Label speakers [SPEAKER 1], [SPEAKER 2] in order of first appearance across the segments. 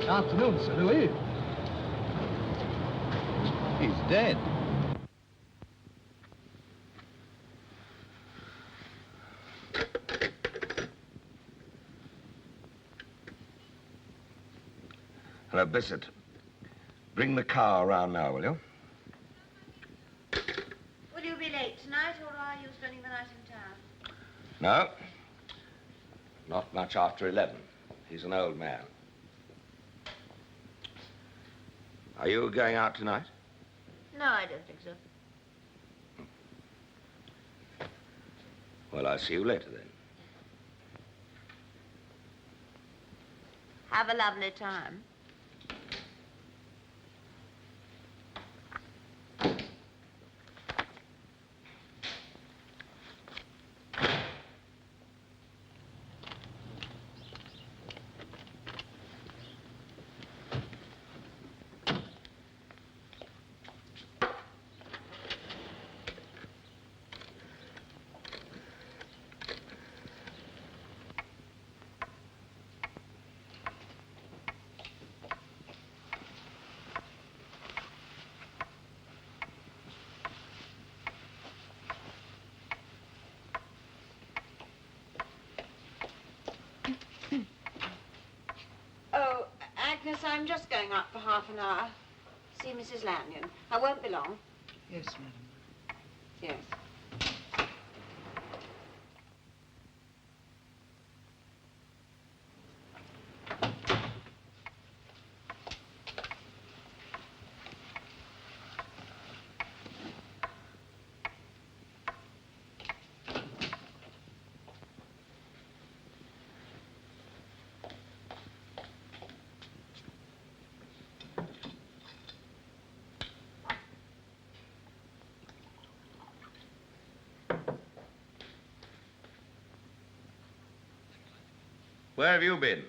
[SPEAKER 1] Afternoon, Sir Louis. He's dead.
[SPEAKER 2] Hello, Bissett. Bring the car around now, will you?
[SPEAKER 3] Will you be late tonight, or are you spending the night in town?
[SPEAKER 2] No. Not much after 11. He's an old man. Are you going out tonight?
[SPEAKER 3] No, I don't think so.
[SPEAKER 2] Well, I'll see you later then.
[SPEAKER 3] Have a lovely time. Oh, Agnes, I'm just going up for half an hour. See Mrs. Lanyon. I won't be long.
[SPEAKER 4] Yes, madam.
[SPEAKER 3] Yes.
[SPEAKER 2] Where have you been?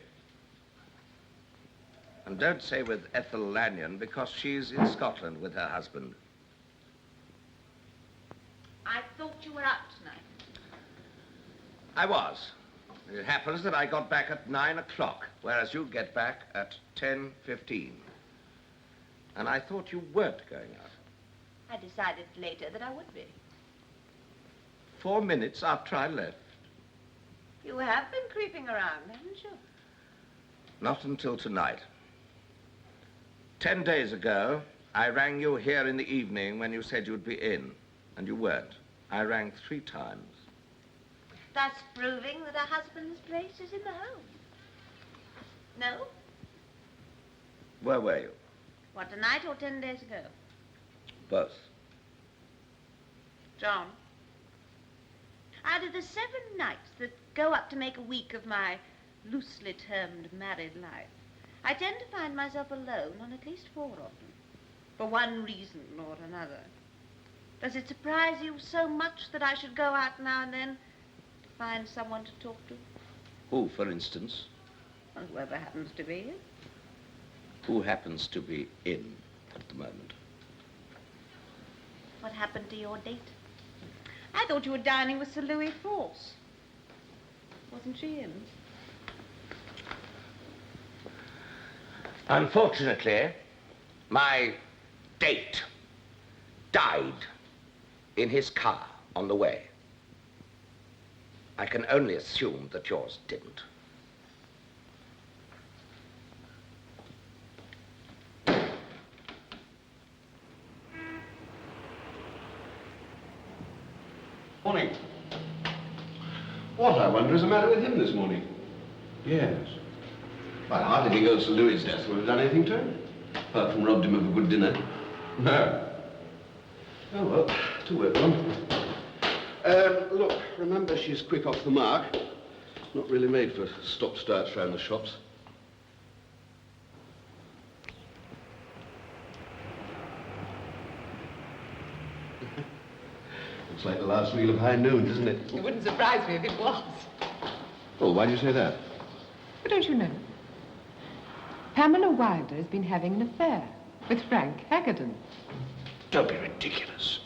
[SPEAKER 2] And don't say with Ethel Lanyon, because she's in Scotland with her husband.
[SPEAKER 3] I thought you were out tonight.
[SPEAKER 2] I was. It happens that I got back at 9 o'clock, whereas you get back at 10:15. And I thought you weren't going out.
[SPEAKER 3] I decided later that I would be.
[SPEAKER 2] 4 minutes after I left.
[SPEAKER 3] You have been creeping around, haven't you?
[SPEAKER 2] Not until tonight. 10 days ago, I rang you here in the evening when you said you'd be in, and you weren't. I rang 3 times.
[SPEAKER 3] Thus proving that a husband's place is in the home. No?
[SPEAKER 2] Where were you?
[SPEAKER 3] What, tonight or 10 days ago?
[SPEAKER 2] Both.
[SPEAKER 3] John, out of the 7 nights that go up to make a week of my loosely termed married life, I tend to find myself alone on at least 4 of them, for one reason or another. Does it surprise you so much that I should go out now and then to find someone to talk to?
[SPEAKER 2] Who, for instance?
[SPEAKER 3] Well, whoever happens to be.
[SPEAKER 2] Who happens to be in at the moment?
[SPEAKER 3] What happened to your date? I thought you were dining with Sir Louis Force. Wasn't she in?
[SPEAKER 2] Unfortunately, my date died in his car on the way. I can only assume that yours didn't.
[SPEAKER 5] Morning. What, I wonder, is the matter with him this morning?
[SPEAKER 1] Yes.
[SPEAKER 5] I hardly think old Sir Louis' death would have done anything to him, apart from robbed him of a good dinner.
[SPEAKER 1] No.
[SPEAKER 5] Oh, well, to work on. Look, remember she's quick off the mark. Not really made for stop-starts round the shops. Looks like the last reel of High Noon, doesn't it?
[SPEAKER 4] It wouldn't surprise me if it was.
[SPEAKER 5] Oh, why do you say that?
[SPEAKER 4] But don't you know? Pamela Wilder has been having an affair with Frank Haggerton.
[SPEAKER 5] Don't be ridiculous.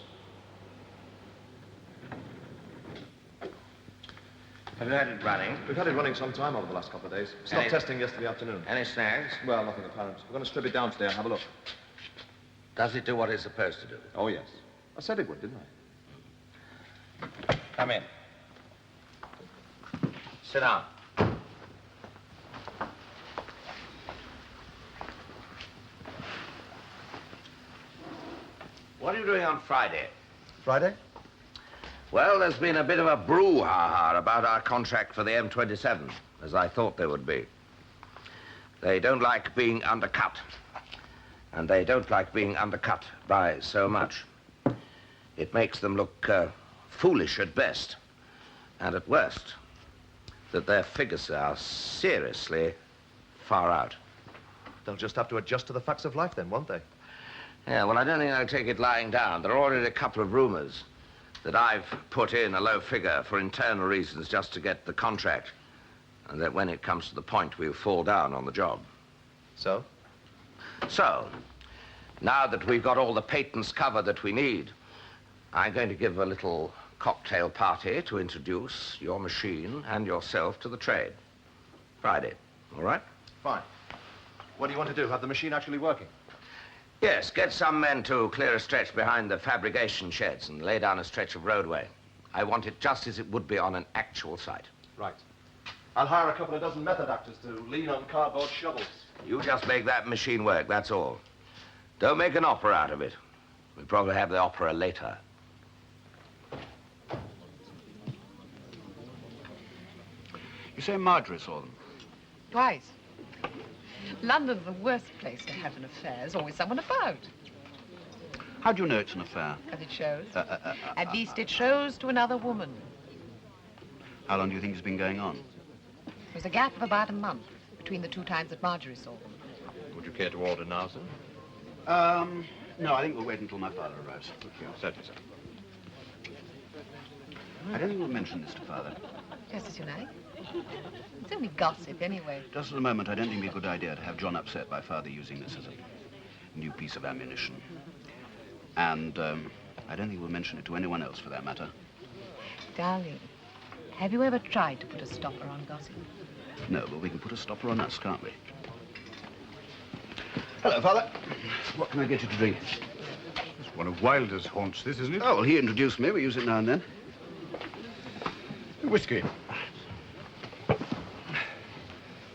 [SPEAKER 2] Have you had it running?
[SPEAKER 6] We've had it running some time over the last couple of days. Stopped
[SPEAKER 2] Any-
[SPEAKER 6] testing yesterday afternoon.
[SPEAKER 2] Any snags?
[SPEAKER 6] Well, nothing apparent. We're going to strip it down today and have a look.
[SPEAKER 2] Does it do what it's supposed to do?
[SPEAKER 6] Oh, yes. I said it would, didn't I?
[SPEAKER 2] Come in. Sit down. What are you doing on Friday?
[SPEAKER 6] Friday?
[SPEAKER 2] Well, there's been a bit of a brouhaha about our contract for the M27, as I thought there would be. They don't like being undercut, and they don't like being undercut by so much. It makes them look foolish at best, and at worst, that their figures are seriously far out.
[SPEAKER 6] They'll just have to adjust to the facts of life then, won't they?
[SPEAKER 2] Yeah, well, I don't think they'll take it lying down. There are already a couple of rumors that I've put in a low figure for internal reasons just to get the contract, and that when it comes to the point, we'll fall down on the job.
[SPEAKER 6] So?
[SPEAKER 2] So, now that we've got all the patents covered that we need, I'm going to give a little cocktail party to introduce your machine and yourself to the trade. Friday, all right?
[SPEAKER 6] Fine. What do you want to do? Have the machine actually working?
[SPEAKER 2] Yes, get some men to clear a stretch behind the fabrication sheds and lay down a stretch of roadway. I want it just as it would be on an actual site.
[SPEAKER 6] Right. I'll hire a couple of dozen method actors to lean on cardboard shovels.
[SPEAKER 2] You just make that machine work, that's all. Don't make an opera out of it. We'll probably have the opera later.
[SPEAKER 1] You say Marjorie saw them?
[SPEAKER 4] Twice. London's the worst place to have an affair. There's always someone about.
[SPEAKER 1] How do you know it's an affair?
[SPEAKER 4] Because it shows. At least it shows to another woman.
[SPEAKER 1] How long do you think it's been going on?
[SPEAKER 4] There was a gap of about a month between the two times that Marjorie saw them.
[SPEAKER 6] Would you care to order now, sir?
[SPEAKER 1] No, I think we'll wait until my father arrives.
[SPEAKER 6] Certainly, sir.
[SPEAKER 1] I don't think we'll mention this to father.
[SPEAKER 4] Just as you like. It's only gossip, anyway.
[SPEAKER 1] Just at the moment, I don't think it'd be a good idea to have John upset by father using this as a new piece of ammunition. And, I don't think we'll mention it to anyone else, for that matter.
[SPEAKER 4] Darling, have you ever tried to put a stopper on gossip?
[SPEAKER 1] No, but we can put a stopper on us, can't we? Hello, father. What can I get you to drink?
[SPEAKER 7] It's one of Wilder's haunts, this, isn't it?
[SPEAKER 1] Oh, well, he introduced me. We use it now and then.
[SPEAKER 7] Whiskey.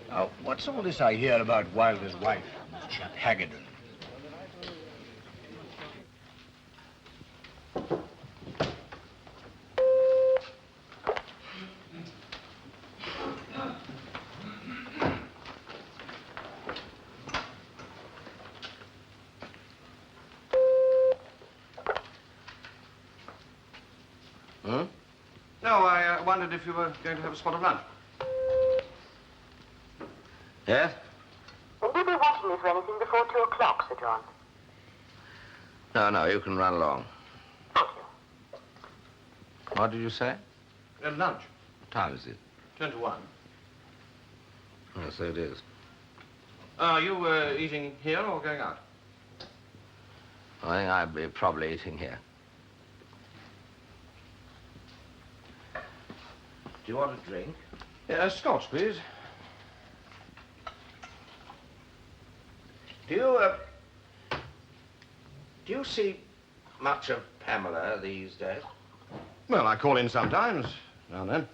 [SPEAKER 7] Now, what's all this I hear about Wilder's wife, this chap Haggerton?
[SPEAKER 2] Huh?
[SPEAKER 6] No, I wondered if you were going to have a spot of lunch.
[SPEAKER 2] Yes?
[SPEAKER 8] Will you be wanting me for anything before 2 o'clock, Sir John?
[SPEAKER 2] No, you can run along.
[SPEAKER 8] Thank you.
[SPEAKER 2] What did you say?
[SPEAKER 6] Lunch.
[SPEAKER 2] What time is it?
[SPEAKER 6] 10 to 1.
[SPEAKER 2] Oh, so it is.
[SPEAKER 6] Are you eating here or going out?
[SPEAKER 2] I think I'd be probably eating here. Do you want a drink?
[SPEAKER 6] Scotch, please.
[SPEAKER 2] Do you see much of Pamela these days?
[SPEAKER 6] Well, I call in sometimes, now and then.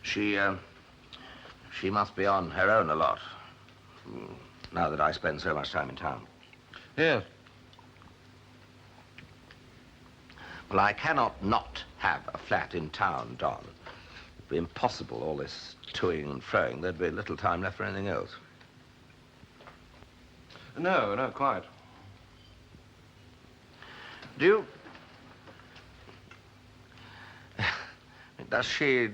[SPEAKER 2] She must be on her own a lot, now that I spend so much time in town.
[SPEAKER 6] Yes.
[SPEAKER 2] Well, I cannot not have a flat in town, Don. It'd be impossible, all this toing and froing. There'd be little time left for anything else.
[SPEAKER 6] No, quite.
[SPEAKER 2] Do you... Does she...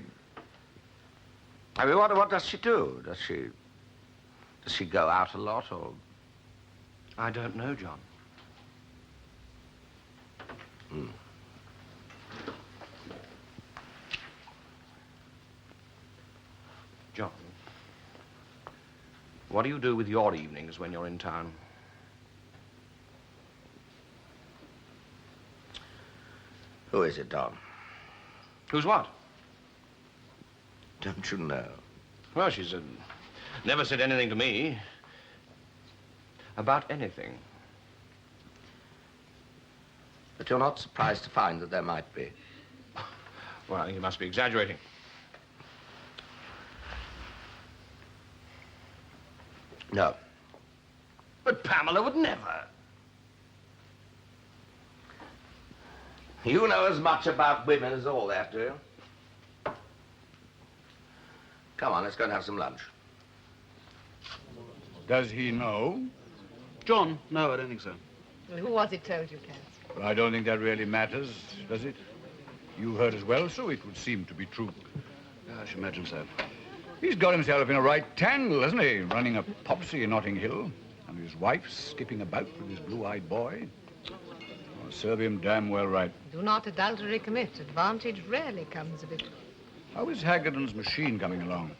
[SPEAKER 2] I mean, what does she do? Does she go out a lot, or...
[SPEAKER 6] I don't know, John.
[SPEAKER 2] Hmm.
[SPEAKER 6] John, what do you do with your evenings when you're in town?
[SPEAKER 2] Who is it, Don?
[SPEAKER 6] Who's what?
[SPEAKER 2] Don't you know?
[SPEAKER 6] Well, she's never said anything to me. About anything.
[SPEAKER 2] But you're not surprised to find that there might be.
[SPEAKER 6] Well, you must be exaggerating.
[SPEAKER 2] No.
[SPEAKER 6] But Pamela would never.
[SPEAKER 2] You know as much about women as all that, do you? Come on, let's go and have some lunch.
[SPEAKER 7] Does he know?
[SPEAKER 1] John? No, I don't think so.
[SPEAKER 4] Who was it told you, Cass?
[SPEAKER 7] Well, I don't think that really matters, does it? You heard as well, so it would seem to be true.
[SPEAKER 1] I should imagine so.
[SPEAKER 7] He's got himself in a right tangle, hasn't he? Running a popsy in Notting Hill, and his wife skipping about with his blue-eyed boy. Well, serve him damn well right.
[SPEAKER 4] Do not adultery commit. Advantage rarely comes of it.
[SPEAKER 7] How is Haggerton's machine coming along?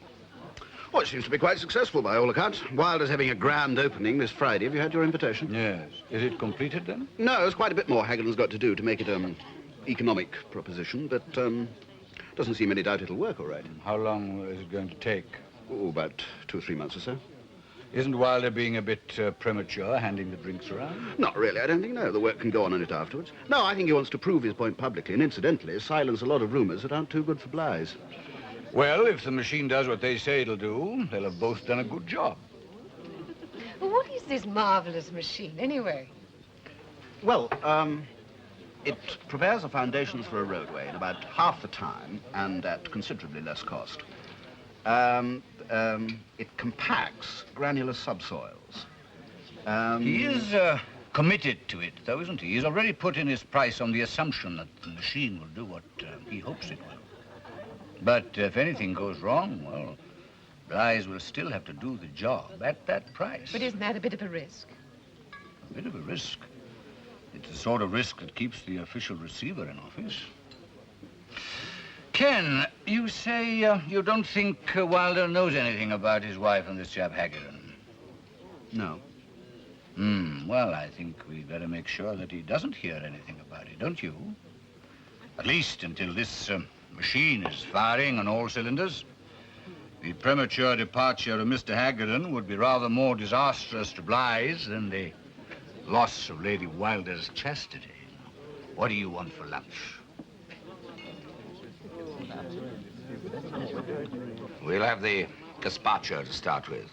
[SPEAKER 5] Well, it seems to be quite successful by all accounts. Wilder's having a grand opening this Friday. Have you had your invitation?
[SPEAKER 7] Yes. Is it completed, then?
[SPEAKER 5] No, there's quite a bit more Haggerton's got to do to make it an economic proposition, but doesn't seem any doubt it'll work all right.
[SPEAKER 7] How long is it going to take?
[SPEAKER 5] Oh, about 2 or 3 months or so.
[SPEAKER 7] Isn't Wilder being a bit premature, handing the drinks around?
[SPEAKER 5] Not really, I don't think, no. The work can go on it afterwards. No, I think he wants to prove his point publicly, and incidentally, silence a lot of rumours that aren't too good for Blythe.
[SPEAKER 7] Well, if the machine does what they say it'll do, they'll have both done a good job.
[SPEAKER 4] Well, what is this marvelous machine, anyway?
[SPEAKER 1] Well, it prepares the foundations for a roadway in about half the time and at considerably less cost. It compacts granular subsoils.
[SPEAKER 7] He is committed to it, though, isn't he? He's already put in his price on the assumption that the machine will do what he hopes it will. But if anything goes wrong, well, Blythe will still have to do the job at that price.
[SPEAKER 4] But isn't that a bit of a risk?
[SPEAKER 7] A bit of a risk. It's the sort of risk that keeps the official receiver in office. Ken, you say you don't think Wilder knows anything about his wife and this chap Haggerton?
[SPEAKER 1] No.
[SPEAKER 7] Well, I think we'd better make sure that he doesn't hear anything about it, don't you? At least until this machine is firing on all cylinders. The premature departure of Mr. Haggerton would be rather more disastrous to Blythe than the loss of Lady Wilder's chastity. What do you want for lunch?
[SPEAKER 2] We'll have the gazpacho to start with.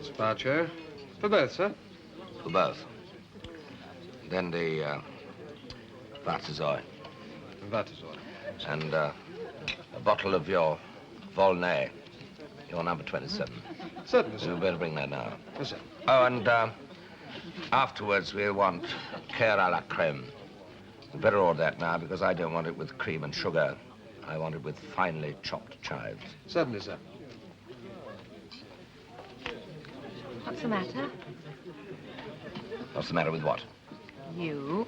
[SPEAKER 6] Gazpacho? For both, sir?
[SPEAKER 2] For both. Then the Vatazoi.
[SPEAKER 6] Vatazoi.
[SPEAKER 2] And a bottle of your Volnay, your number 27.
[SPEAKER 6] Certainly, sir.
[SPEAKER 2] You'd better bring that now.
[SPEAKER 6] Yes, sir.
[SPEAKER 2] Oh, and afterwards we'll want Care à la crème. You better order that now because I don't want it with cream and sugar. I want it with finely chopped chives.
[SPEAKER 6] Certainly, sir.
[SPEAKER 9] What's the matter?
[SPEAKER 2] What's the matter with what?
[SPEAKER 9] You.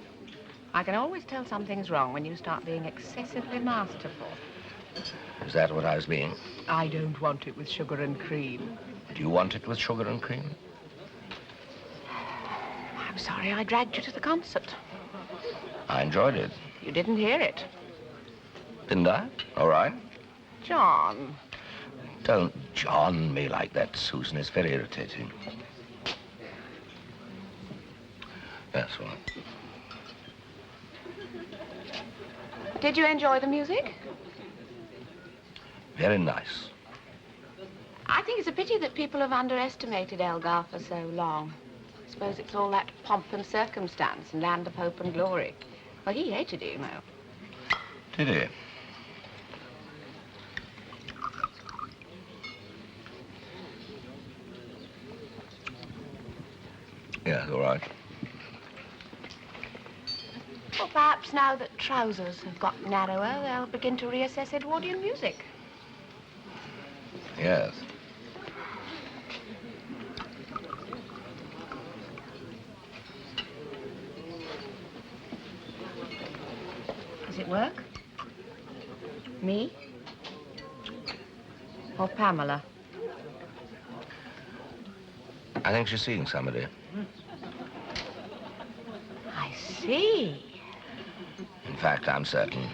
[SPEAKER 9] I can always tell something's wrong when you start being excessively masterful.
[SPEAKER 2] Is that what I was being?
[SPEAKER 4] I don't want it with sugar and cream.
[SPEAKER 2] Do you want it with sugar and cream?
[SPEAKER 9] I'm sorry I dragged you to the concert.
[SPEAKER 2] I enjoyed it.
[SPEAKER 9] You didn't hear it.
[SPEAKER 2] Didn't I? All right.
[SPEAKER 9] John.
[SPEAKER 2] Don't John me like that, Susan. It's very irritating. That's all right.
[SPEAKER 9] Did you enjoy the music?
[SPEAKER 2] Very nice.
[SPEAKER 9] I think it's a pity that people have underestimated Elgar for so long. I suppose it's all that pomp and circumstance and land of hope and glory. Well, he hated it, you know.
[SPEAKER 2] Did he? Yeah, all right.
[SPEAKER 9] Well, perhaps now that trousers have got narrower, they'll begin to reassess Edwardian music.
[SPEAKER 2] Yes.
[SPEAKER 9] Does it work? Me? Or Pamela?
[SPEAKER 2] I think she's seeing somebody.
[SPEAKER 9] I see.
[SPEAKER 2] In fact, I'm certain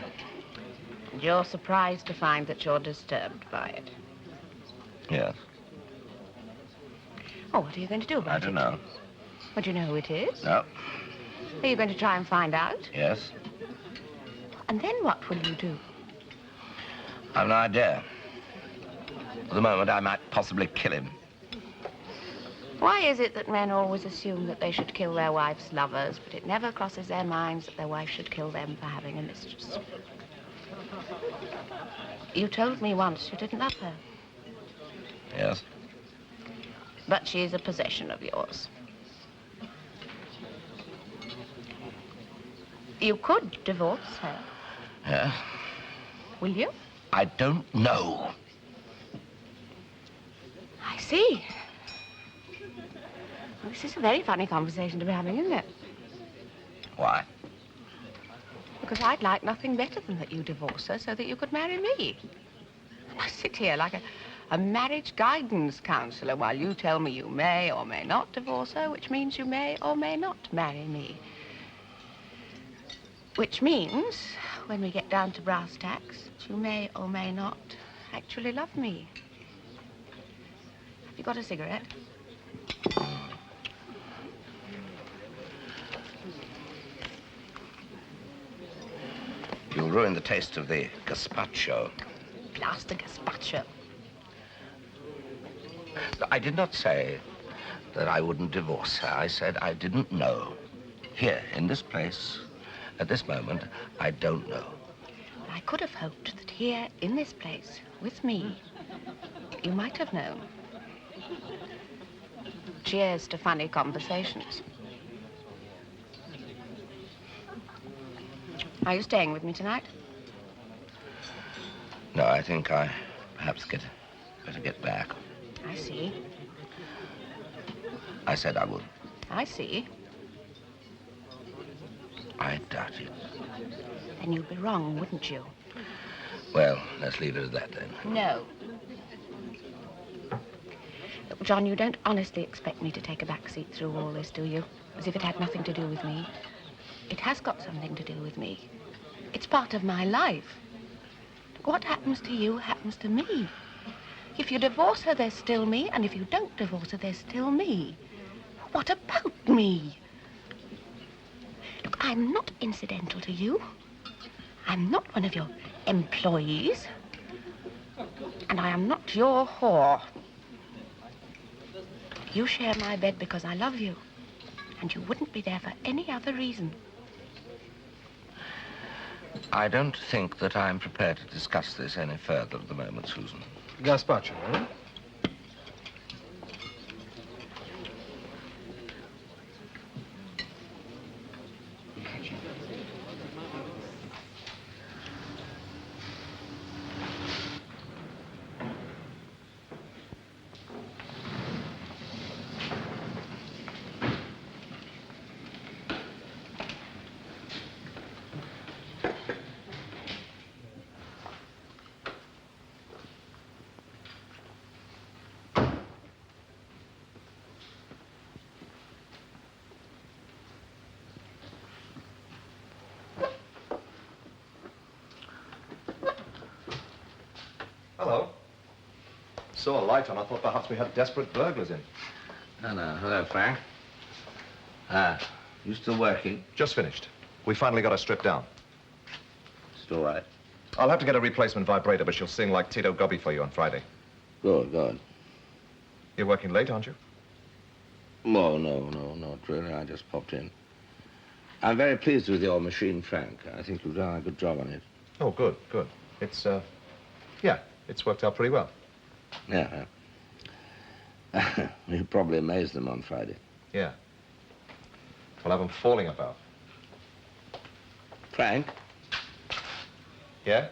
[SPEAKER 9] You're surprised to find that you're disturbed by it.
[SPEAKER 2] Yes.
[SPEAKER 9] Oh, what are you going to do about it?
[SPEAKER 2] I don't know.
[SPEAKER 9] Well, do you know who it is?
[SPEAKER 2] No.
[SPEAKER 9] Are you going to try and find out?
[SPEAKER 2] Yes.
[SPEAKER 9] And then what will you do?
[SPEAKER 2] I've no idea. For the moment, I might possibly kill him.
[SPEAKER 9] Why is it that men always assume that they should kill their wives' lovers, but it never crosses their minds that their wife should kill them for having a mistress? You told me once you didn't love her.
[SPEAKER 2] Yes.
[SPEAKER 9] But she's a possession of yours. You could divorce her.
[SPEAKER 2] Yeah.
[SPEAKER 9] Will you?
[SPEAKER 2] I don't know.
[SPEAKER 9] I see. Well, this is a very funny conversation to be having, isn't it?
[SPEAKER 2] Why?
[SPEAKER 9] Because I'd like nothing better than that you divorce her so that you could marry me. I sit here like a marriage guidance counselor while you tell me you may or may not divorce her, which means you may or may not marry me. Which means, when we get down to brass tacks, that you may or may not actually love me. Have you got a cigarette?
[SPEAKER 2] You'll ruin the taste of the gazpacho.
[SPEAKER 9] Blast the gazpacho.
[SPEAKER 2] I did not say that I wouldn't divorce her. I said I didn't know. Here, in this place, at this moment, I don't know.
[SPEAKER 9] I could have hoped that here, in this place, with me, you might have known. Cheers to funny conversations. Are you staying with me tonight?
[SPEAKER 2] No, I think I perhaps better get back.
[SPEAKER 9] I see.
[SPEAKER 2] I said I would.
[SPEAKER 9] I see.
[SPEAKER 2] I doubt it.
[SPEAKER 9] Then you'd be wrong, wouldn't you?
[SPEAKER 2] Well, let's leave it at that then.
[SPEAKER 9] No. Look, John, you don't honestly expect me to take a back seat through all this, do you? As if it had nothing to do with me. It has got something to do with me. It's part of my life. What happens to you happens to me. If you divorce her, there's still me, and if you don't divorce her, there's still me. What about me? Look, I'm not incidental to you. I'm not one of your employees. And I am not your whore. You share my bed because I love you. And you wouldn't be there for any other reason.
[SPEAKER 2] I don't think that I'm prepared to discuss this any further at the moment, Susan.
[SPEAKER 6] Gazpacho, eh? Hello. Saw a light on. I thought perhaps we had desperate burglars in.
[SPEAKER 2] Hello. Hello, Frank. You still working?
[SPEAKER 6] Just finished. We finally got her stripped down.
[SPEAKER 2] Still right.
[SPEAKER 6] I'll have to get a replacement vibrator, but she'll sing like Tito Gobby for you on Friday.
[SPEAKER 2] Good, good.
[SPEAKER 6] You're working late, aren't you?
[SPEAKER 2] No, not really. I just popped in. I'm very pleased with your machine, Frank. I think you've done a good job on it.
[SPEAKER 6] Oh, good, good. It's, yeah, it's worked out pretty well.
[SPEAKER 2] Yeah. You'll probably amaze them on Friday.
[SPEAKER 6] Yeah. We'll have them falling about.
[SPEAKER 2] Frank?
[SPEAKER 6] Yeah?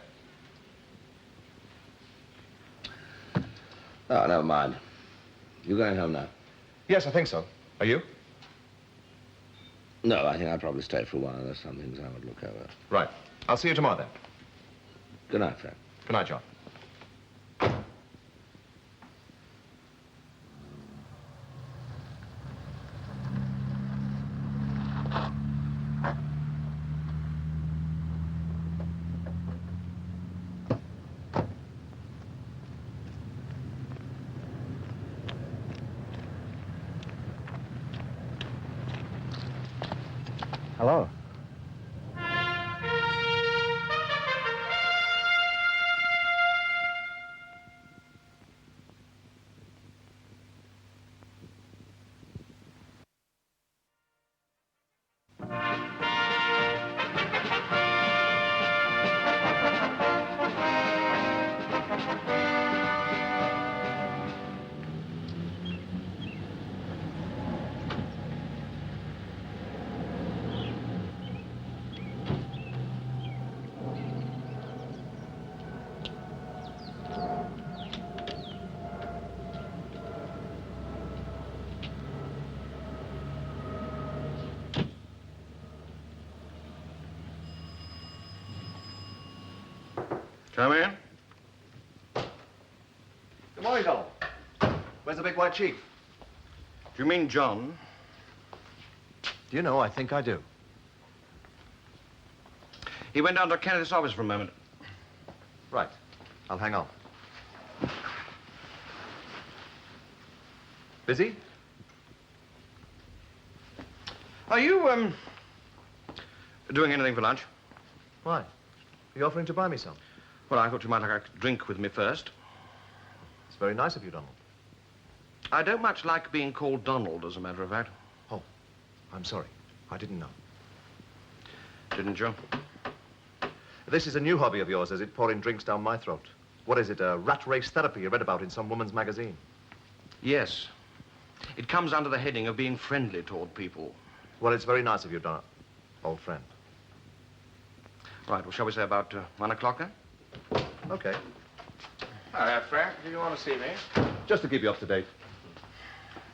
[SPEAKER 2] Oh, never mind. You going home now?
[SPEAKER 6] Yes, I think so. Are you?
[SPEAKER 2] No, I think I'll probably stay for a while. There's some things I would look over.
[SPEAKER 6] Right. I'll see you tomorrow then.
[SPEAKER 2] Good night, Frank.
[SPEAKER 6] Good night, John. Hello. Come in. Good morning, Donald. Where's the big white chief?
[SPEAKER 10] Do you mean John?
[SPEAKER 6] Do you know, I think I do.
[SPEAKER 10] He went down to Kenneth's office for a moment.
[SPEAKER 6] Right. I'll hang on. Busy?
[SPEAKER 10] Are you, doing anything for lunch?
[SPEAKER 6] Why? Are you offering to buy me some?
[SPEAKER 10] Well, I thought you might like a drink with me first.
[SPEAKER 6] It's very nice of you, Donald.
[SPEAKER 10] I don't much like being called Donald, as a matter of fact.
[SPEAKER 6] Oh, I'm sorry. I didn't know.
[SPEAKER 10] Didn't you?
[SPEAKER 6] This is a new hobby of yours, is it? Pouring drinks down my throat. What is it, a rat race therapy you read about in some woman's magazine?
[SPEAKER 10] Yes. It comes under the heading of being friendly toward people.
[SPEAKER 6] Well, it's very nice of you, Donald. Old friend.
[SPEAKER 10] Right, well, shall we say about 1 o'clock then?
[SPEAKER 6] Okay.
[SPEAKER 2] Hello, Frank. Do you want to see me?
[SPEAKER 6] Just to keep you up to date.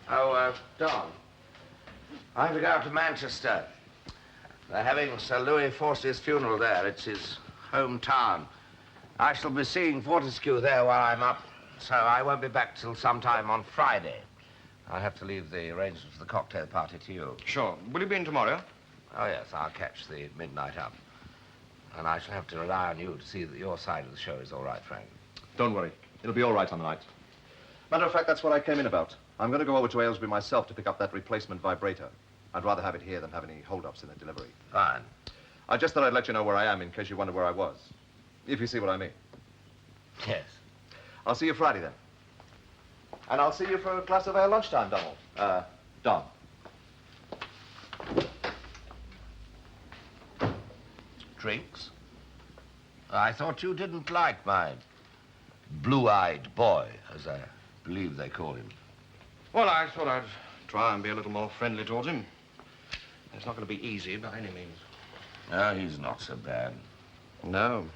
[SPEAKER 2] Oh, Don. I have to go out to Manchester. They're having Sir Louis Force's funeral there. It's his hometown. I shall be seeing Fortescue there while I'm up, so I won't be back till sometime on Friday. I'll have to leave the arrangements for the cocktail party to you.
[SPEAKER 10] Sure. Will you be in tomorrow?
[SPEAKER 2] Oh, yes, I'll catch the midnight up. And I shall have to rely on you to see that your side of the show is all right, Frank.
[SPEAKER 6] Don't worry. It'll be all right on the night. Matter of fact, that's what I came in about. I'm going to go over to Aylesbury myself to pick up that replacement vibrator. I'd rather have it here than have any hold-ups in the delivery.
[SPEAKER 2] Fine.
[SPEAKER 6] I just thought I'd let you know where I am in case you wonder where I was. If you see what I mean.
[SPEAKER 2] Yes.
[SPEAKER 6] I'll see you Friday, then. And I'll see you for a glass of ale lunchtime, Donald. Don.
[SPEAKER 2] Drinks? I thought you didn't like my blue-eyed boy, as I believe they call him.
[SPEAKER 10] Well, I thought I'd try and be a little more friendly towards him. It's not going to be easy by any means.
[SPEAKER 2] No, he's not so bad.
[SPEAKER 10] No.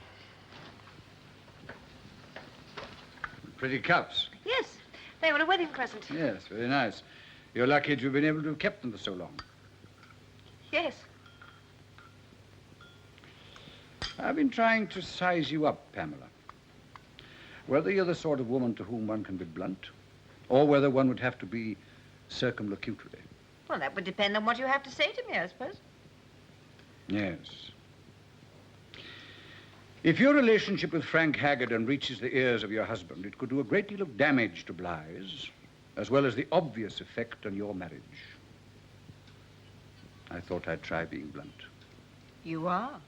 [SPEAKER 7] Pretty cups.
[SPEAKER 3] Yes, they were a wedding present.
[SPEAKER 7] Yes, very nice. You're lucky to have been able to have kept them for so long.
[SPEAKER 3] Yes.
[SPEAKER 7] I've been trying to size you up, Pamela. Whether you're the sort of woman to whom one can be blunt, or whether one would have to be circumlocutory.
[SPEAKER 3] Well, that would depend on what you have to say to me, I suppose.
[SPEAKER 7] Yes. If your relationship with Frank Haggerton reaches the ears of your husband, it could do a great deal of damage to Blythe, as well as the obvious effect on your marriage. I thought I'd try being blunt.
[SPEAKER 3] You are.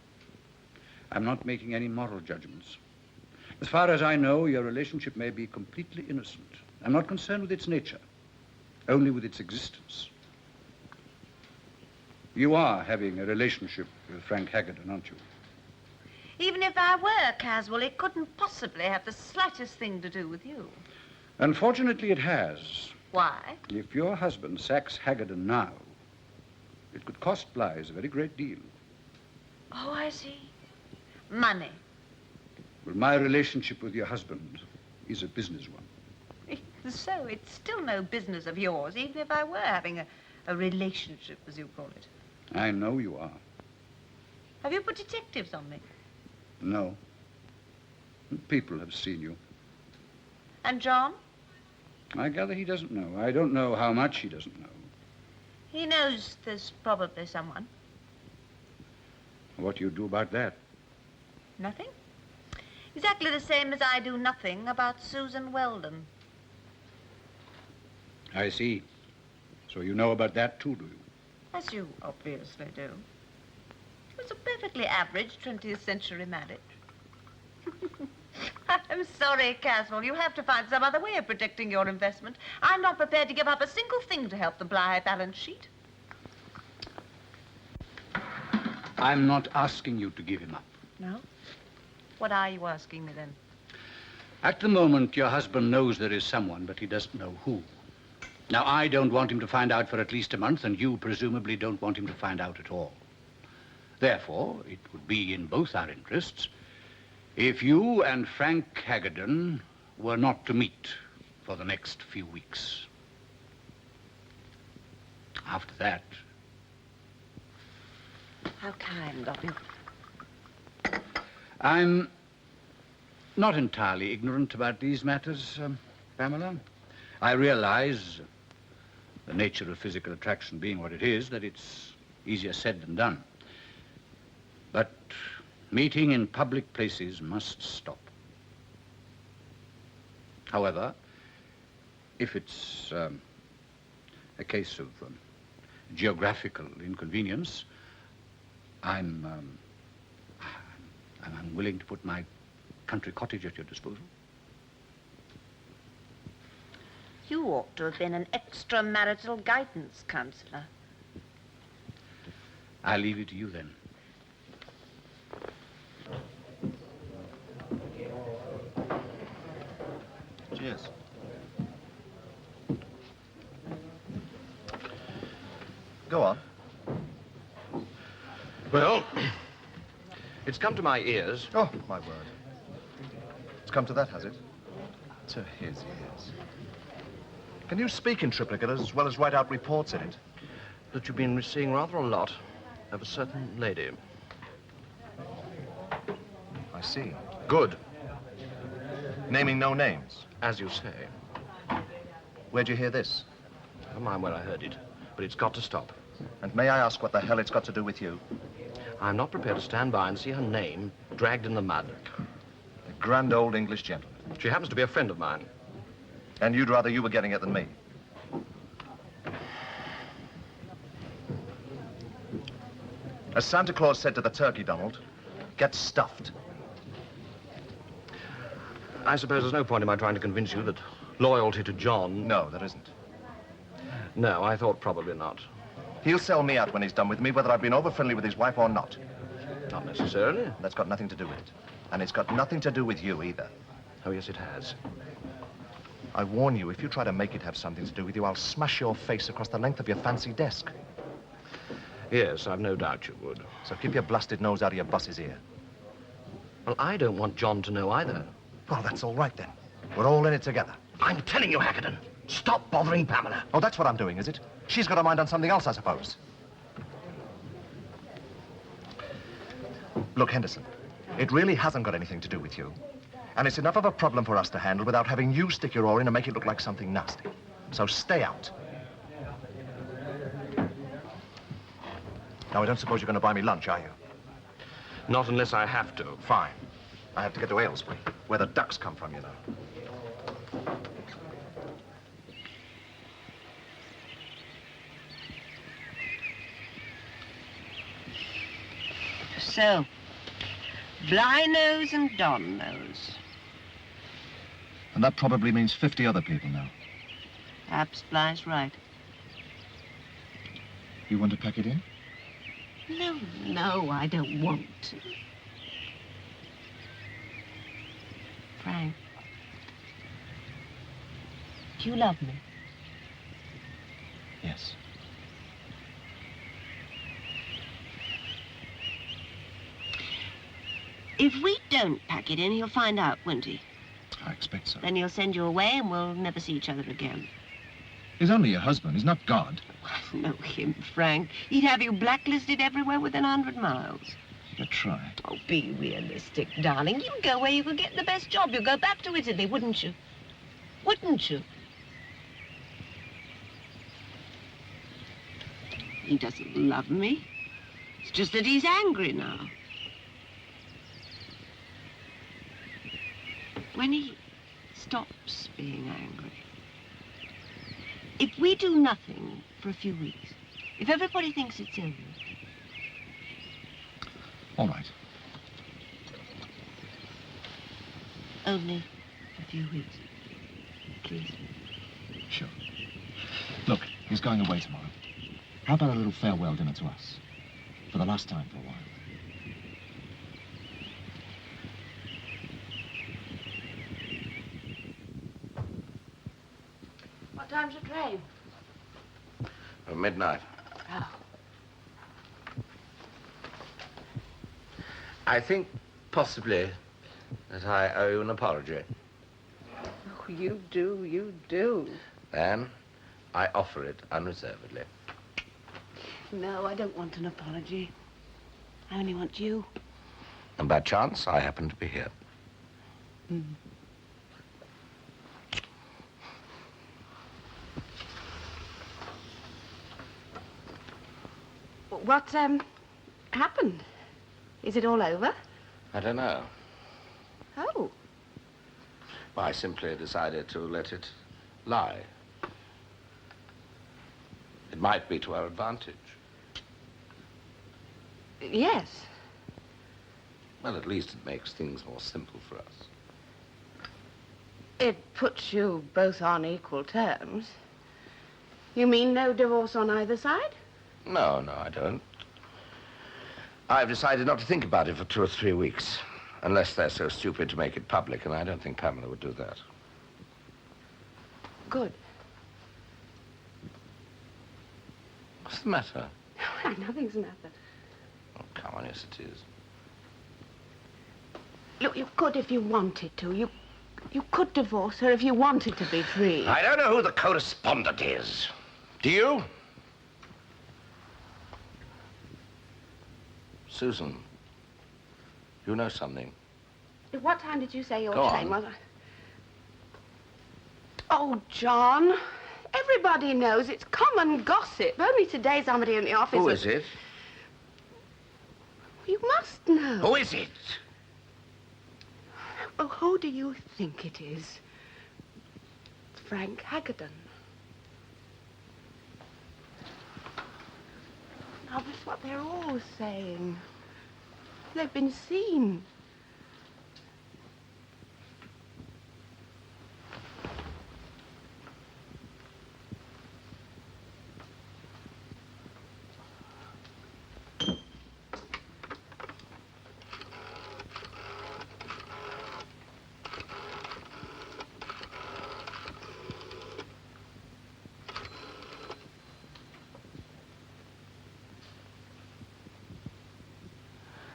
[SPEAKER 7] I'm not making any moral judgments. As far as I know, your relationship may be completely innocent. I'm not concerned with its nature, only with its existence. You are having a relationship with Frank Haggerton, aren't you?
[SPEAKER 3] Even if I were casual, it couldn't possibly have the slightest thing to do with you.
[SPEAKER 7] Unfortunately, it has.
[SPEAKER 3] Why?
[SPEAKER 7] If your husband sacks Haggerton now, it could cost Blythe a very great deal.
[SPEAKER 3] Oh, I see. Money.
[SPEAKER 7] Well, my relationship with your husband is a business one.
[SPEAKER 3] So it's still no business of yours, even if I were having a relationship, as you call it.
[SPEAKER 7] I know you are.
[SPEAKER 3] Have you put detectives on me?
[SPEAKER 7] No. People have seen you.
[SPEAKER 3] And John?
[SPEAKER 7] I gather he doesn't know. I don't know how much he doesn't know.
[SPEAKER 3] He knows there's probably someone.
[SPEAKER 7] What do you do about that?
[SPEAKER 3] Nothing. Exactly the same as I do nothing about Susan Weldon.
[SPEAKER 7] I see. So you know about that too, do you?
[SPEAKER 3] As you obviously do. was a perfectly average 20th century marriage. I'm sorry, Caswell. You have to find some other way of protecting your investment. I'm not prepared to give up a single thing to help the Bly balance sheet.
[SPEAKER 11] I'm not asking you to give him up.
[SPEAKER 3] No? What are you asking me, then?
[SPEAKER 11] At the moment, your husband knows there is someone, but he doesn't know who. Now, I don't want him to find out for at least a month, and you presumably don't want him to find out at all. Therefore, it would be in both our interests if you and Frank Hagedorn were not to meet for the next few weeks. After that...
[SPEAKER 3] How kind of you.
[SPEAKER 11] I'm not entirely ignorant about these matters, Pamela. I realize, the nature of physical attraction being what it is, that it's easier said than done. But meeting in public places must stop. However, if it's a case of geographical inconvenience, I'm willing to put my country cottage at your disposal.
[SPEAKER 3] You ought to have been an extramarital guidance counselor.
[SPEAKER 11] I'll leave it to you then.
[SPEAKER 6] Cheers. Go on.
[SPEAKER 10] Well, it's come to my ears.
[SPEAKER 6] Oh, my word. It's come to that, has it? To his ears. Can you speak in triplicate as well as write out reports in it?
[SPEAKER 10] That you've been seeing rather a lot of a certain lady.
[SPEAKER 6] I see.
[SPEAKER 10] Good.
[SPEAKER 6] Naming no names?
[SPEAKER 10] As you say.
[SPEAKER 6] Where'd you hear this?
[SPEAKER 10] Never mind where I heard it, but it's got to stop.
[SPEAKER 6] And may I ask what the hell it's got to do with you?
[SPEAKER 10] I'm not prepared to stand by and see her name dragged in the mud.
[SPEAKER 6] A grand old English gentleman.
[SPEAKER 10] She happens to be a friend of mine.
[SPEAKER 6] And you'd rather you were getting it than me? As Santa Claus said to the turkey, Donald, get stuffed.
[SPEAKER 10] I suppose there's no point in my trying to convince you that loyalty to John...
[SPEAKER 6] No, there isn't.
[SPEAKER 10] No, I thought probably not.
[SPEAKER 6] He'll sell me out when he's done with me, whether I've been over-friendly with his wife or not.
[SPEAKER 10] Not necessarily.
[SPEAKER 6] That's got nothing to do with it. And it's got nothing to do with you either.
[SPEAKER 10] Oh, yes, it has.
[SPEAKER 6] I warn you, if you try to make it have something to do with you, I'll smash your face across the length of your fancy desk.
[SPEAKER 10] Yes, I've no doubt you would.
[SPEAKER 6] So keep your blasted nose out of your boss's ear.
[SPEAKER 10] Well, I don't want John to know either.
[SPEAKER 6] Well, that's all right, then. We're all in it together.
[SPEAKER 10] I'm telling you, Hagedorn, stop bothering Pamela.
[SPEAKER 6] Oh, that's what I'm doing, is it? She's got her mind on something else, I suppose. Look, Henderson, it really hasn't got anything to do with you. And it's enough of a problem for us to handle without having you stick your oar in and make it look like something nasty. So stay out. Now, I don't suppose you're going to buy me lunch, are you?
[SPEAKER 10] Not unless I have to.
[SPEAKER 6] Fine. I have to get to Aylesbury, where the ducks come from, you know.
[SPEAKER 3] So, Bly knows and Don knows.
[SPEAKER 6] And that probably means 50 other people now.
[SPEAKER 3] Perhaps Bly's right.
[SPEAKER 6] You want to pack it in?
[SPEAKER 3] No, I don't want to. Frank, do you love me?
[SPEAKER 6] Yes.
[SPEAKER 3] If we don't pack it in, he'll find out, won't he?
[SPEAKER 6] I expect so.
[SPEAKER 3] Then he'll send you away and we'll never see each other again.
[SPEAKER 6] He's only your husband. He's not God.
[SPEAKER 3] Know him, Frank. He'd have you blacklisted everywhere within 100 miles.
[SPEAKER 6] You try.
[SPEAKER 3] Oh, be realistic, darling. You'd go where you could get the best job. You'd go back to Italy, wouldn't you? Wouldn't you? He doesn't love me. It's just that he's angry now. When he stops being angry, if we do nothing for a few weeks, if everybody thinks it's over,
[SPEAKER 12] All right.
[SPEAKER 3] Only a few weeks, please.
[SPEAKER 12] Sure. Look, he's going away tomorrow. How about a little farewell dinner to us? For the last time for a while.
[SPEAKER 9] What time's the train?
[SPEAKER 2] Midnight.
[SPEAKER 9] Oh.
[SPEAKER 2] I think possibly that I owe you an apology.
[SPEAKER 9] Oh, you do, you do.
[SPEAKER 2] And I offer it unreservedly.
[SPEAKER 9] No, I don't want an apology. I only want you.
[SPEAKER 2] And by chance, I happen to be here.
[SPEAKER 9] Mm. What, happened? Is it all over?
[SPEAKER 2] I don't know.
[SPEAKER 9] Oh.
[SPEAKER 2] I simply decided to let it lie. It might be to our advantage.
[SPEAKER 9] Yes.
[SPEAKER 2] Well, at least it makes things more simple for us.
[SPEAKER 9] It puts you both on equal terms. You mean no divorce on either side?
[SPEAKER 2] No, no, I don't. I've decided not to think about it for 2 or 3 weeks, unless they're so stupid to make it public, and I don't think Pamela would do that.
[SPEAKER 9] Good.
[SPEAKER 2] What's the matter?
[SPEAKER 9] Nothing's the matter.
[SPEAKER 2] Oh, come on, yes, it is.
[SPEAKER 9] Look, you could if you wanted to. You could divorce her if you wanted to be free.
[SPEAKER 2] I don't know who the correspondent is. Do you? Susan, you know something.
[SPEAKER 9] What time did you say your
[SPEAKER 2] Go
[SPEAKER 9] train
[SPEAKER 2] on.
[SPEAKER 9] was? Oh, John. Everybody knows it's common gossip. Only today somebody in the office
[SPEAKER 2] Who
[SPEAKER 9] was...
[SPEAKER 2] is it?
[SPEAKER 9] You must know.
[SPEAKER 2] Who is it?
[SPEAKER 9] Oh, who do you think it is? It's Frank Hagedorn. Now, that's what they're all saying. They've been seen.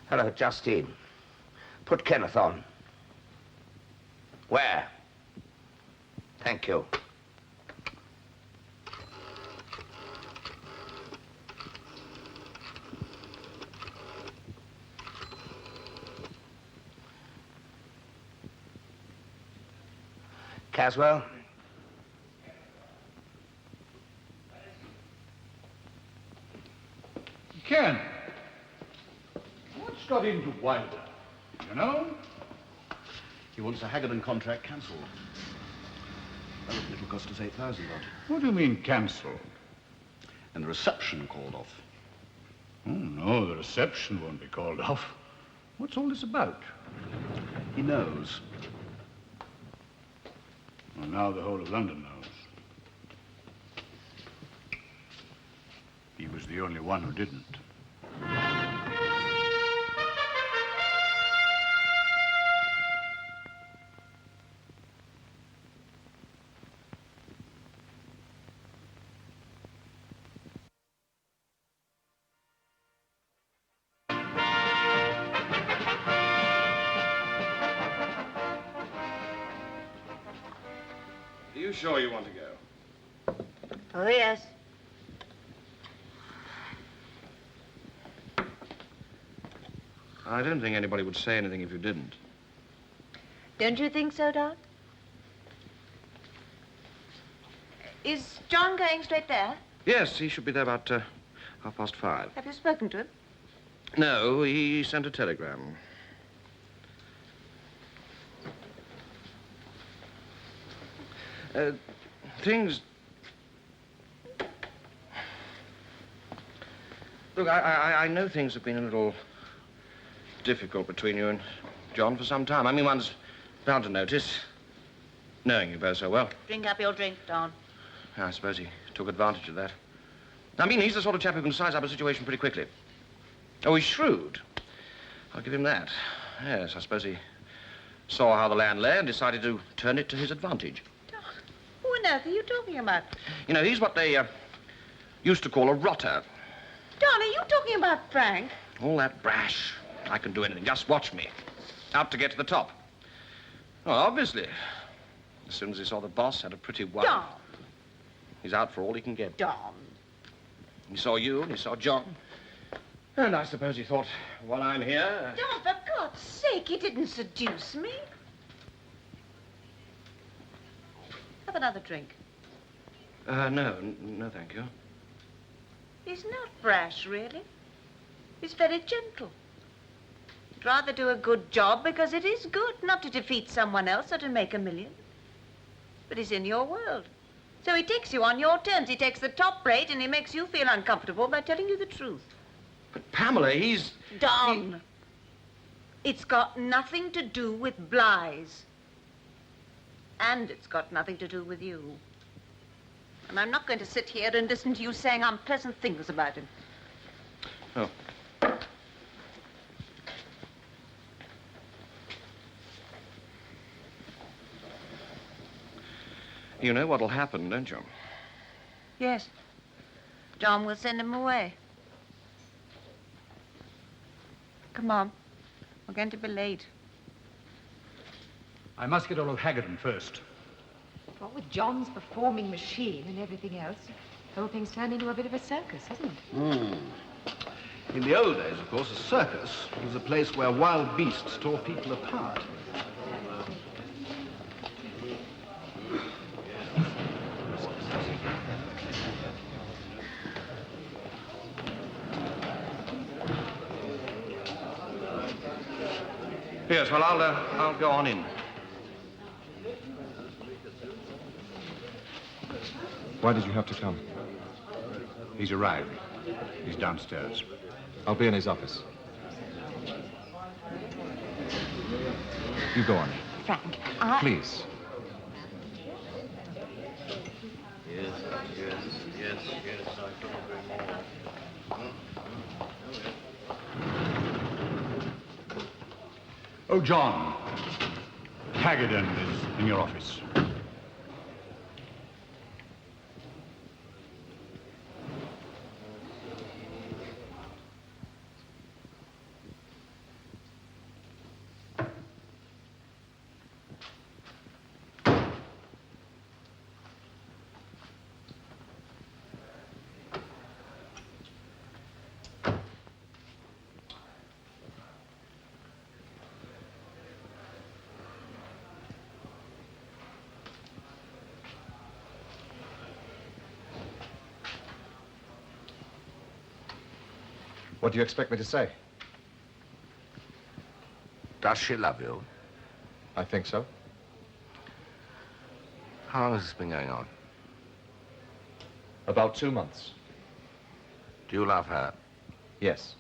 [SPEAKER 2] Hello, Justine. Put Kenneth on. Where? Thank you. Caswell?
[SPEAKER 11] Ken, what's got into Wilder? You know?
[SPEAKER 1] He wants the Hagedorn contract cancelled. Well, it'll cost us 8,000 odd.
[SPEAKER 11] What do you mean, cancelled?
[SPEAKER 1] And the reception called off.
[SPEAKER 11] Oh, no, the reception won't be called off. What's all this about?
[SPEAKER 1] He knows.
[SPEAKER 11] Well, now the whole of London knows. He was the only one who didn't.
[SPEAKER 10] Are you sure you want to go?
[SPEAKER 3] Oh, yes.
[SPEAKER 10] I don't think anybody would say anything if you didn't.
[SPEAKER 3] Don't you think so, Don? Is John going straight there?
[SPEAKER 10] Yes, he should be there about 5:30.
[SPEAKER 3] Have you spoken to him?
[SPEAKER 10] No, he sent a telegram. Things... Look, I know things have been a little difficult between you and John for some time. I mean, one's bound to notice, knowing you both so well.
[SPEAKER 3] Drink up your drink, Don.
[SPEAKER 10] I suppose he took advantage of that. I mean, he's the sort of chap who can size up a situation pretty quickly. Oh, he's shrewd. I'll give him that. Yes, I suppose he saw how the land lay and decided to turn it to his advantage.
[SPEAKER 3] Don, who on earth are you talking about?
[SPEAKER 10] You know, he's what they used to call a rotter.
[SPEAKER 3] Don, are you talking about Frank?
[SPEAKER 10] All that brash. I can do anything. Just watch me. Out to get to the top. Well, obviously. As soon as he saw the boss had a pretty wife.
[SPEAKER 3] Don.
[SPEAKER 10] He's out for all he can get.
[SPEAKER 3] Don.
[SPEAKER 10] He saw you and he saw John. And I suppose he thought, while I'm here...
[SPEAKER 3] Don, for God's sake, he didn't seduce me. Have another drink.
[SPEAKER 10] No, thank you.
[SPEAKER 3] He's not brash, really. He's very gentle. He'd rather do a good job because it is good, not to defeat someone else or to make $1 million. But he's in your world. So he takes you on your terms. He takes the top rate and he makes you feel uncomfortable by telling you the truth.
[SPEAKER 10] But Pamela, he's...
[SPEAKER 3] Don, it's got nothing to do with Blythe. And it's got nothing to do with you. And I'm not going to sit here and listen to you saying unpleasant things about him.
[SPEAKER 10] Oh. You know what'll happen, don't you?
[SPEAKER 3] Yes. John will send him away. Come on. We're going to be late.
[SPEAKER 11] I must get all of Haggerton first.
[SPEAKER 4] What with John's performing machine and everything else, the whole thing's turned into a bit of a circus, hasn't it?
[SPEAKER 1] In the old days, of course, a circus was a place where wild beasts tore people apart.
[SPEAKER 10] Yes, well, I'll go on in.
[SPEAKER 6] Why did you have to come?
[SPEAKER 11] He's arrived. He's downstairs.
[SPEAKER 6] I'll be in his office. You go on.
[SPEAKER 9] Frank,
[SPEAKER 6] Please.
[SPEAKER 1] Yes, I couldn't agree more.
[SPEAKER 11] Oh, John. Haggerton is in your office.
[SPEAKER 6] What do you expect me to say?
[SPEAKER 2] Does she love you?
[SPEAKER 6] I think so.
[SPEAKER 2] How long has this been going on?
[SPEAKER 6] About 2 months.
[SPEAKER 2] Do you love her?
[SPEAKER 6] Yes.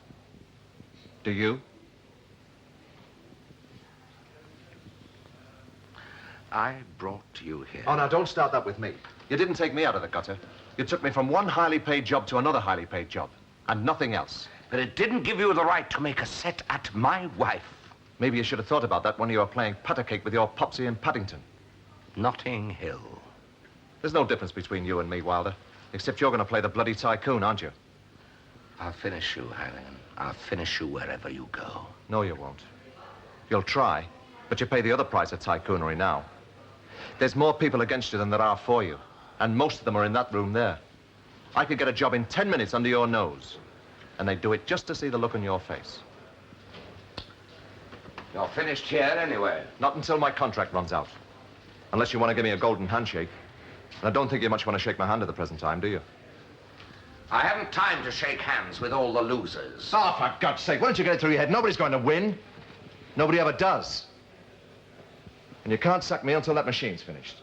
[SPEAKER 6] Do you?
[SPEAKER 2] I brought you here.
[SPEAKER 6] Oh, now, don't start that with me. You didn't take me out of the gutter. You took me from one highly paid job to another highly paid job, and nothing else.
[SPEAKER 2] But it didn't give you the right to make a set at my wife.
[SPEAKER 6] Maybe you should have thought about that when you were playing patter cake with your Popsy in Paddington.
[SPEAKER 2] Notting Hill.
[SPEAKER 6] There's no difference between you and me, Wilder. Except you're going to play the bloody tycoon, aren't you?
[SPEAKER 2] I'll finish you, Hannigan. I'll finish you wherever you go.
[SPEAKER 6] No, you won't. You'll try, but you pay the other price of tycoonery now. There's more people against you than there are for you, and most of them are in that room there. I could get a job in 10 minutes under your nose, and they'd do it just to see the look on your face.
[SPEAKER 2] You're finished here anyway.
[SPEAKER 6] Not until my contract runs out. Unless you want to give me a golden handshake. And I don't think you much want to shake my hand at the present time, do you?
[SPEAKER 2] I haven't time to shake hands with all the losers.
[SPEAKER 6] Oh, for God's sake, why don't you get it through your head? Nobody's going to win. Nobody ever does. And you can't sack me until that machine's finished.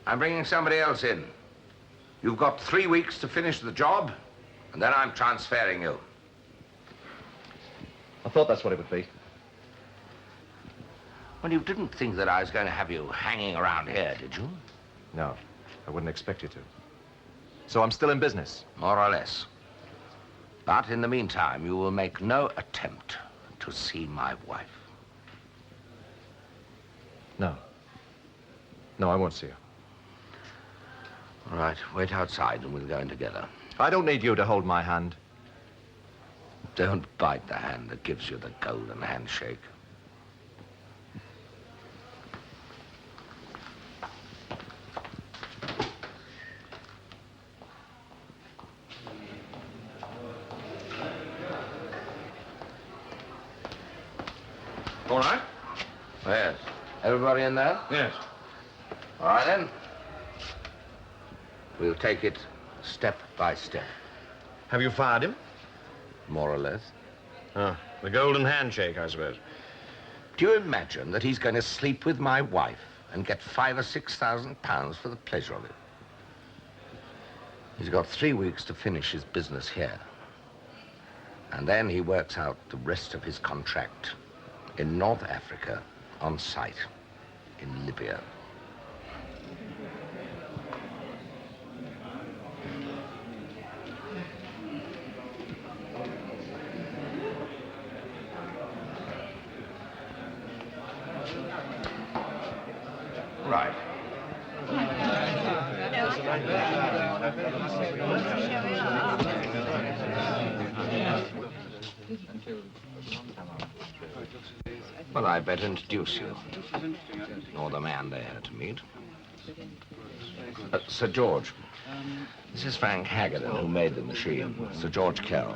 [SPEAKER 2] I'm bringing somebody else in. You've got 3 weeks to finish the job, and then I'm transferring you.
[SPEAKER 6] I thought that's what it would be.
[SPEAKER 2] Well, you didn't think that I was going to have you hanging around here, did you?
[SPEAKER 6] No, I wouldn't expect you to. So I'm still in business?
[SPEAKER 2] More or less. But in the meantime, you will make no attempt to see my wife.
[SPEAKER 6] No. No, I won't see her.
[SPEAKER 2] All right, wait outside and we'll go in together.
[SPEAKER 6] I don't need you to hold my hand.
[SPEAKER 2] Don't bite the hand that gives you the golden handshake.
[SPEAKER 10] All right?
[SPEAKER 2] Yes. Everybody in there?
[SPEAKER 10] Yes.
[SPEAKER 2] All right, then. We'll take it step by step.
[SPEAKER 10] Have you fired him?
[SPEAKER 2] More or less.
[SPEAKER 10] Oh, the golden handshake, I suppose.
[SPEAKER 2] Do you imagine that he's going to sleep with my wife and get £5,000 or £6,000 for the pleasure of it? He's got 3 weeks to finish his business here. And then he works out the rest of his contract in North Africa, on site, in Libya.
[SPEAKER 10] Right.
[SPEAKER 2] Well, I better introduce you. Or the man they had to meet. Sir George. This is Frank Haggerton, who made the machine. Sir George Carroll.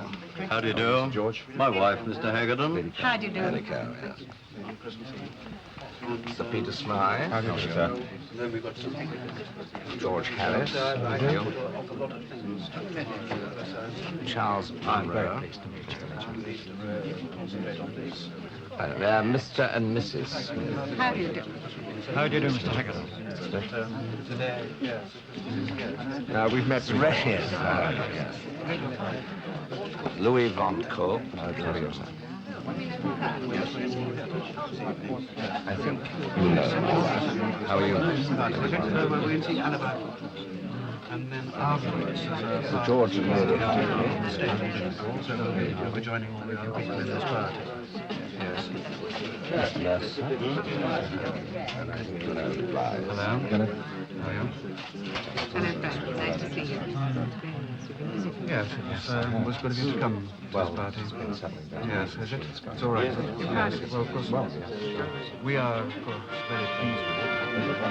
[SPEAKER 13] How do you do?
[SPEAKER 6] George.
[SPEAKER 13] My wife, Mr. Haggerton.
[SPEAKER 9] How do you do?
[SPEAKER 2] Lady Carroll, yes. Sir Peter Smythe.
[SPEAKER 6] How do you do, sir?
[SPEAKER 2] George Harris. Charles Monroe.
[SPEAKER 6] pleased to meet you.
[SPEAKER 2] Mr. and Mrs. Smith.
[SPEAKER 9] How do you do?
[SPEAKER 13] How do you do, Mr. Haggerton?
[SPEAKER 6] We've met before.
[SPEAKER 2] Yes. Louis Von Cope.
[SPEAKER 6] How do you do, sir?
[SPEAKER 2] I think you know. How are you?
[SPEAKER 13] And then afterwards,
[SPEAKER 2] Sir George and Mary.
[SPEAKER 13] we're joining all the other people in this party.
[SPEAKER 2] Yes. And I think you know the rise.
[SPEAKER 13] Hello. How are you?
[SPEAKER 9] Hello, Frank. Nice to see you.
[SPEAKER 13] Yes, it was good of you to come to this party. Yes, is it? It's all right. Yes, well, of course. We are, of course, very pleased with it.